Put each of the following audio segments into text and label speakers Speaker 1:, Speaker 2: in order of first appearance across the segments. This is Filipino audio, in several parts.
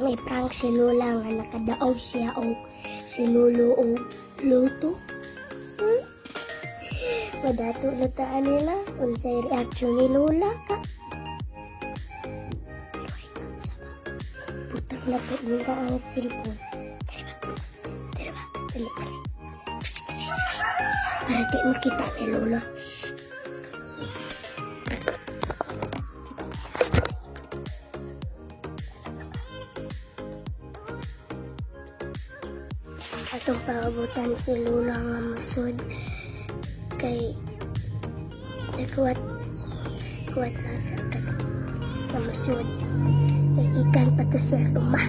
Speaker 1: atong i-prank si Lola nga nakadaog siya o si Lolo o Luto. Madato na taan nila unsay reaction ni Lola ka. Putang na po nila ang cellphone. Tara ba? Dali. Para di makita ni Lola. Atong paabutan si Lola nga masud kay kuwat lang sa nga masud kay ikan pa to siya sa uma.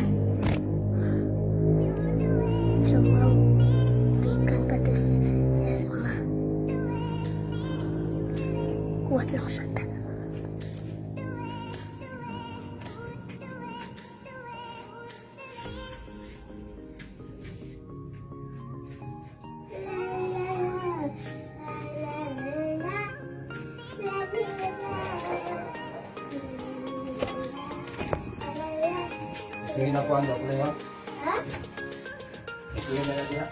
Speaker 1: So wow, ikan pa to siya sa uma. Kuwat lang sa ta.
Speaker 2: Sige na po ang doktor mo.
Speaker 1: Ha?
Speaker 2: Sige na lang.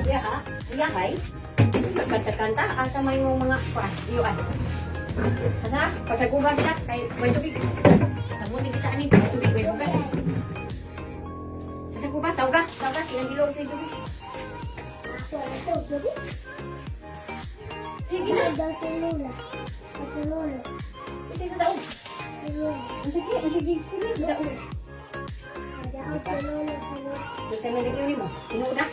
Speaker 3: Iya ha? Iya kay? Kanta-kanta asa may mga yuan. Asa? Pasaguban ta kay may tubig. Sabuti kita ani tubig may bugas. Asa ko ba tawag ka? Tawag ka si Angelo sa tubig. Sige na.
Speaker 1: Daw si Lola. Si Lolo.
Speaker 3: Sige na daw.
Speaker 1: Si Lola.
Speaker 3: Sige, sige daw.
Speaker 1: Daw si Lola. Si Lola.
Speaker 3: Bisa may lagi mo. Tinuod na.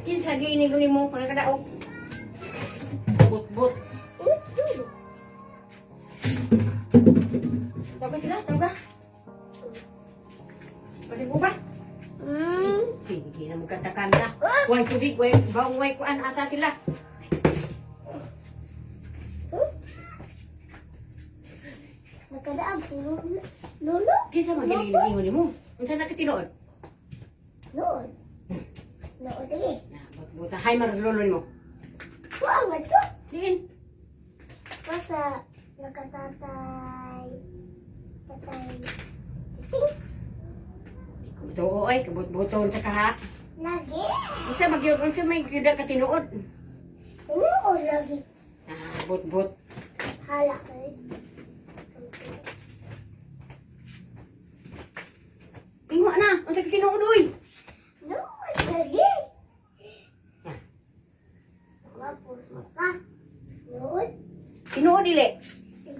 Speaker 3: Kinsa gi ini mo kana kadaog. But. Tawag ka sila, tawag ka. Pasig ba? Sige na magkanta-kanta. Way tubig, way baong way kuan asa sila.
Speaker 1: Nakadaag si Lolo.
Speaker 3: Kinsa magiling ingon mo? Unsa na katinuod?
Speaker 1: Noon. Noon lagi.
Speaker 3: Na buta hay maglolo nimo.
Speaker 1: Wow, nga to.
Speaker 3: Diin.
Speaker 1: Masa nakatatay. Ting.
Speaker 3: Tuo ay kabut-buton sa kaha.
Speaker 1: Lagi.
Speaker 3: Unsa may gyud ka tinuod?
Speaker 1: Noon lagi.
Speaker 3: Ah, but.
Speaker 1: Hala kay.
Speaker 3: Tingwa na, unsa ka tinuod uy?
Speaker 1: Noon lagi. Wapos maka. Noon.
Speaker 3: Tinuod dili.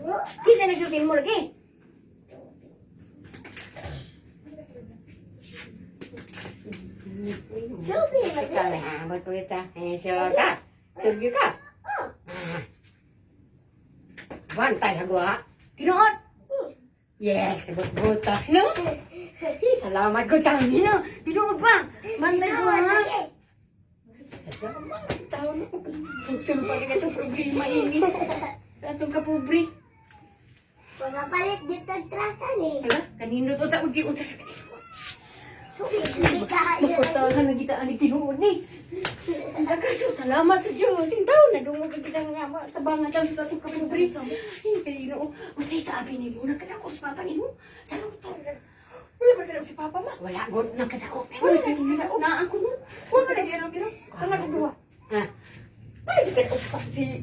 Speaker 1: Noon.
Speaker 3: Kinsa nagsultin mo lagi?
Speaker 1: Subi lagi.
Speaker 3: Ikaw na, betul kita. Siapa ka? Surgi ka? Bantay ha gua. Tinuod. Yes, but-buta. No? Salamat ko tami no. Tinuod ba? Bantay gua. Salamat taon na. Kung pa rin itong problema ini. Sa atong kapubri.
Speaker 1: Pagapalit dito tratan eh.
Speaker 3: Hala, kanino to ta uji unsa ka tinuod.
Speaker 1: Hindi ka ayun.
Speaker 3: Pagkataon na kita ani tinuod ni. Nagkaso salamat sa Diyos. Sintaw na dungo ka kita nga tabangan lang sa atong kapubri. Kaya no, untay sabi ni mo nagkadako sa papa ni mo. Salamat sa
Speaker 4: Wala ba kadako si Papa ma?
Speaker 3: wala god nagkadako.
Speaker 4: Wala na ginoo.
Speaker 3: Na ako no.
Speaker 4: Wala ka nagiyalo gino. Ang ano duwa?
Speaker 3: Ha.
Speaker 4: Wala kita sa si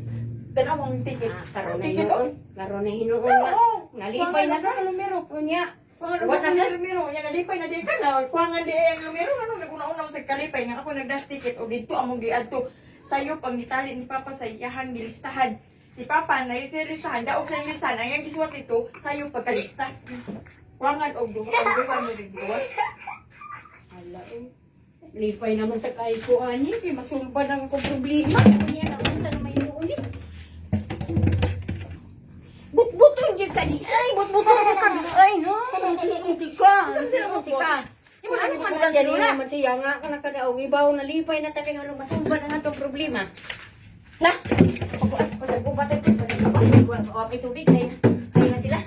Speaker 4: danawang ticket.
Speaker 3: Karon na
Speaker 4: Ticket
Speaker 3: hinuon. Karon na hinuon nga.
Speaker 4: Oo.
Speaker 3: Nalipay na ka.
Speaker 4: Lumero.
Speaker 3: Unya.
Speaker 4: Kuangan
Speaker 3: What
Speaker 4: ba
Speaker 3: na,
Speaker 4: sa lumero? Yang nalipay na di ka na. Kuangan di ang lumero ano naguna-una sa kalipay nga ako nagdas ticket o dito among giadto. Sayo pang gitali ni Papa sa iyahang gilistahan. Si Papa na sa listahan, daog sa listahan, ang yung gisuwat ito, sayo pagkalista. Kuangan og duwa mo din duwas.
Speaker 3: Hala eh. Lipay naman ta kay ko ani kay masulba nang ko problema. Unya na unsa na may hinuon ni. But-buton gyud ka di. Ay, but-buton ka di. Ay, no. Munti ka.
Speaker 4: Saan sila
Speaker 3: Munti ka.
Speaker 4: Imo na
Speaker 3: Ano
Speaker 4: gibutan
Speaker 3: man
Speaker 4: sa
Speaker 3: siya
Speaker 4: lula.
Speaker 3: naman siya nga ka nakadaog ibaw na lipay na tabi nga masulba na nato problema. La. Pasag ko ba tayo? Pasag ka ba? Wap tubig kay na sila.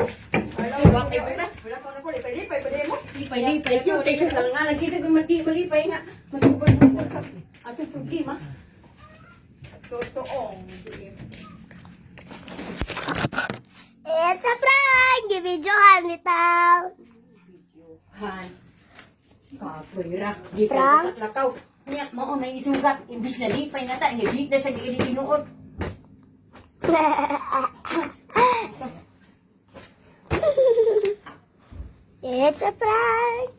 Speaker 3: Wap bugas.
Speaker 4: Wala pa na ko lipay-lipay pa din mo.
Speaker 3: Lipay-lipay yun. Kaysa lang nga lagi sa malipay nga. Masulba na sa atong problema.
Speaker 4: Totoo.
Speaker 1: videohan bitaw.
Speaker 3: Han. Kapira. Di
Speaker 1: Prank?
Speaker 3: pa sa lakaw. Nya mao na isugat imbis na di pa nata ni di na sa di tinuod.
Speaker 1: It's a prank.